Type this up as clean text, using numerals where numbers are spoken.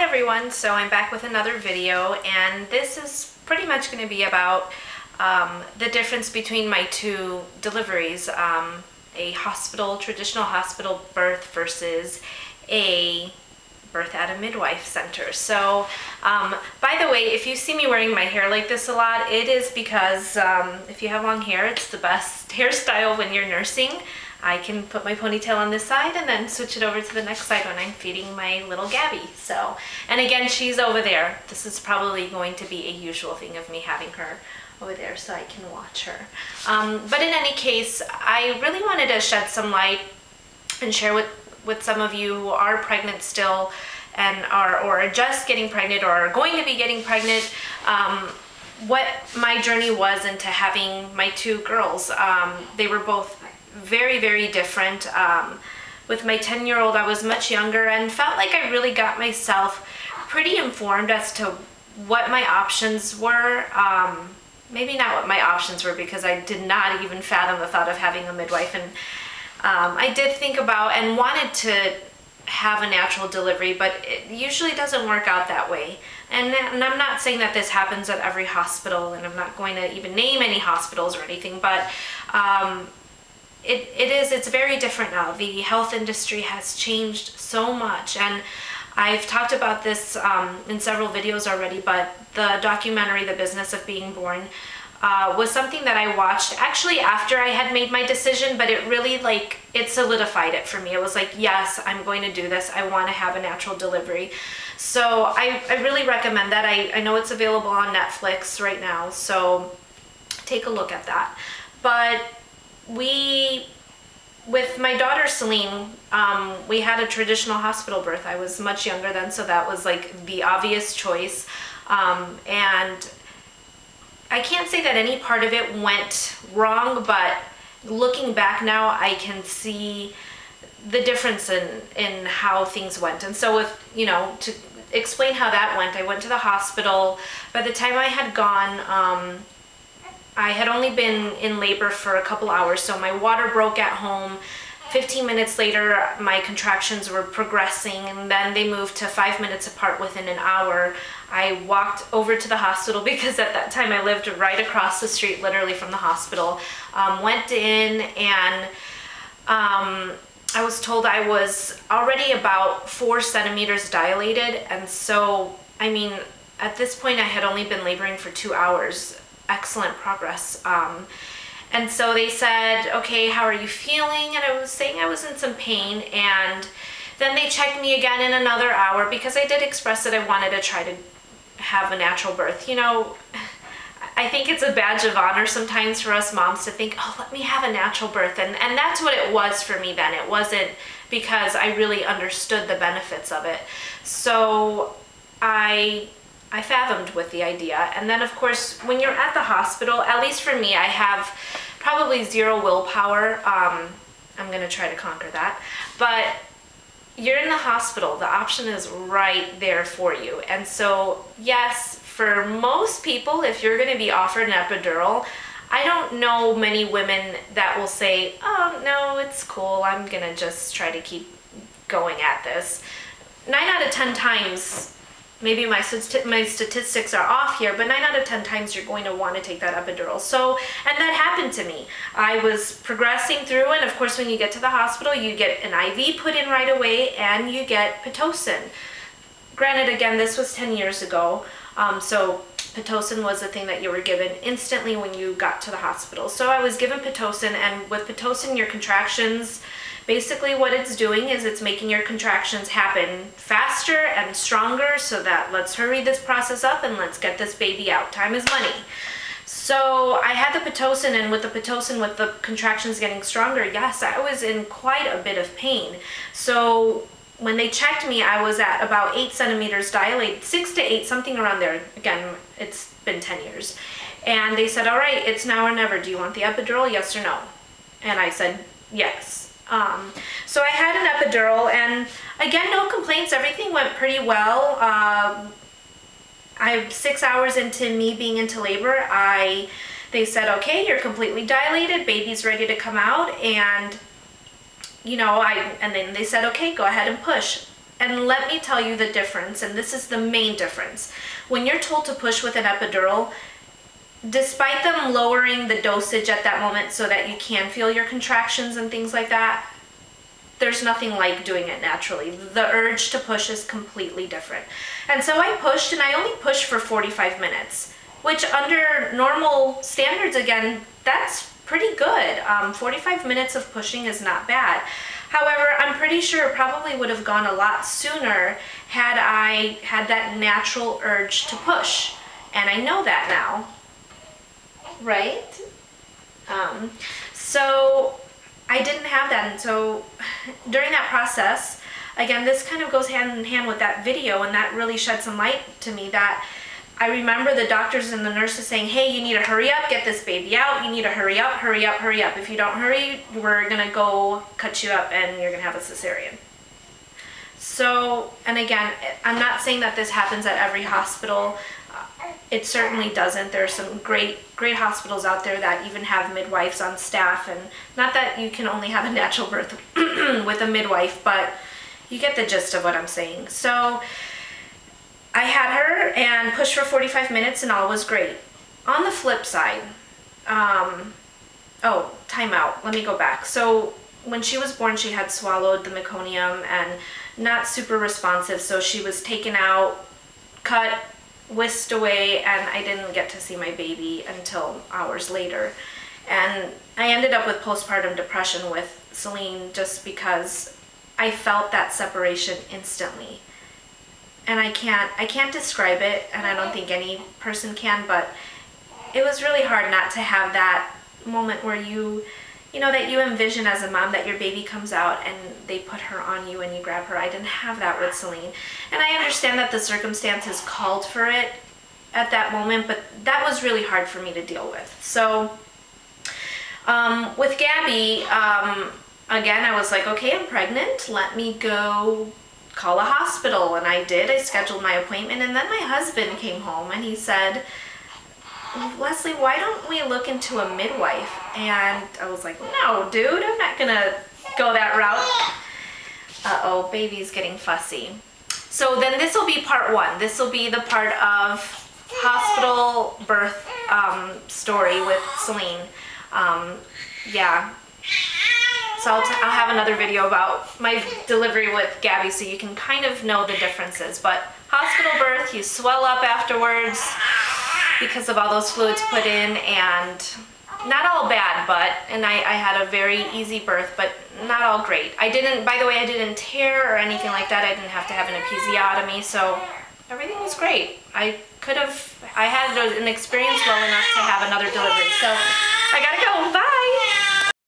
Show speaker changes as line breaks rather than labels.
everyone, so I'm back with another video, and this is pretty much going to be about the difference between my two deliveries, a traditional hospital birth versus a birth at a midwife center. So by the way, if you see me wearing my hair like this a lot, it is because if you have long hair, it's the best hairstyle when you're nursing. I can put my ponytail on this side and then switch it over to the next side when I'm feeding my little Gabby. So, and again, she's over there. This is probably going to be a usual thing of me having her over there so I can watch her. But in any case, I really wanted to shed some light and share with some of you who are pregnant still and are just getting pregnant or are going to be getting pregnant, what my journey was into having my two girls. They were both very, very different. With my 10-year-old, I was much younger and felt like I really got myself pretty informed as to what my options were. Maybe not what my options were, because I did not even fathom the thought of having a midwife, and I did think about and wanted to have a natural delivery, but it usually doesn't work out that way. And I'm not saying that this happens at every hospital, and I'm not going to even name any hospitals or anything, but it's very different now. The health industry has changed so much, and I've talked about this in several videos already, but the documentary, The Business of Being Born, was something that I watched actually after I had made my decision, but it really, it solidified it for me. It was like, yes, I'm going to do this. I want to have a natural delivery. So I really recommend that. I know it's available on Netflix right now, so take a look at that. But with my daughter Celine, we had a traditional hospital birth. I was much younger then, so that was like the obvious choice. And I can't say that any part of it went wrong, but looking back now, I can see the difference in how things went. And so to explain how that went, I went to the hospital. By the time I had gone, I had only been in labor for a couple hours, so my water broke at home. 15 minutes later, my contractions were progressing, and then they moved to 5 minutes apart within an hour. I walked over to the hospital because at that time I lived right across the street, literally from the hospital. Went in, and I was told I was already about 4 centimeters dilated, and so, I mean, at this point I had only been laboring for 2 hours. Excellent progress. And so they said, okay, how are you feeling? And I was saying I was in some pain, and then they checked me again in another hour because I did express that I wanted to try to have a natural birth. You know, I think it's a badge of honor sometimes for us moms to think, oh, let me have a natural birth. And that's what it was for me then. It wasn't because I really understood the benefits of it. So I fathomed with the idea. And then of course, when you're at the hospital, at least for me, I have probably zero willpower. I'm gonna try to conquer that. But you're in the hospital, the option is right there for you. And so yes, for most people, if you're gonna be offered an epidural, I don't know many women that will say, oh no, it's cool, I'm gonna just try to keep going at this. 9 out of 10 times, maybe my statistics are off here, but 9 out of 10 times you're going to want to take that epidural. So, and that happened to me. I was progressing through, and of course when you get to the hospital, you get an IV put in right away, and you get Pitocin. Granted, again, this was 10 years ago, so Pitocin was the thing that you were given instantly when you got to the hospital. So I was given Pitocin, and with Pitocin, your contractions, basically what it's doing is it's making your contractions happen faster and stronger, so that let's hurry this process up and let's get this baby out. Time is money. So I had the Pitocin, and with the Pitocin, with the contractions getting stronger, yes, I was in quite a bit of pain. So when they checked me, I was at about 8 centimeters dilated, 6 to 8, something around there. Again, it's been 10 years. And they said, all right, it's now or never. Do you want the epidural, yes or no? And I said, yes. So I had an epidural, and again, no complaints. Everything went pretty well. 6 hours into me being into labor, they said, okay, you're completely dilated, baby's ready to come out, and and then they said, okay, go ahead and push. And let me tell you the difference, and this is the main difference. When you're told to push with an epidural, despite them lowering the dosage at that moment so that you can feel your contractions and things like that, there's nothing like doing it naturally. The urge to push is completely different. And so I pushed, and I only pushed for 45 minutes, which under normal standards, again, that's pretty good. 45 minutes of pushing is not bad. However, I'm pretty sure it probably would have gone a lot sooner had I had that natural urge to push. And I know that now, right? So I didn't have that. And so during that process, again, this kind of goes hand in hand with that video, and that really shed some light to me that I remember the doctors and the nurses saying, hey, you need to hurry up, get this baby out. You need to hurry up, hurry up, hurry up. If you don't hurry, we're going to go cut you up and you're going to have a cesarean. So, and again, I'm not saying that this happens at every hospital. It certainly doesn't. There are some great hospitals out there that even have midwives on staff, and not that you can only have a natural birth with a midwife, but you get the gist of what I'm saying. So I had her and pushed for 45 minutes and all was great. On the flip side, oh, time out. Let me go back. So when she was born, she had swallowed the meconium and not super responsive, so she was taken out, cut, whisked away, and I didn't get to see my baby until hours later. And I ended up with postpartum depression with Celine just because I felt that separation instantly. And I can't describe it, and I don't think any person can, but it was really hard not to have that moment where you know, that you envision as a mom that your baby comes out and they put her on you and you grab her. I didn't have that with Celine. And I understand that the circumstances called for it at that moment, but that was really hard for me to deal with. So with Gabby, again, I was like, okay, I'm pregnant. Let me go call a hospital. And I did. I scheduled my appointment, and then my husband came home and he said, Leslie, why don't we look into a midwife? And I was like, no, dude, I'm not gonna go that route. Uh-oh, baby's getting fussy. So then this will be part one. This will be the part of hospital birth story with Celine. Yeah. So I'll have another video about my delivery with Gabby so you can kind of know the differences. But hospital birth, you swell up afterwards because of all those fluids put in, and not all bad, and I had a very easy birth, but not all great. By the way, I didn't tear or anything like that. I didn't have to have an episiotomy, so everything was great. I had an experience well enough to have another delivery. So I gotta go, bye!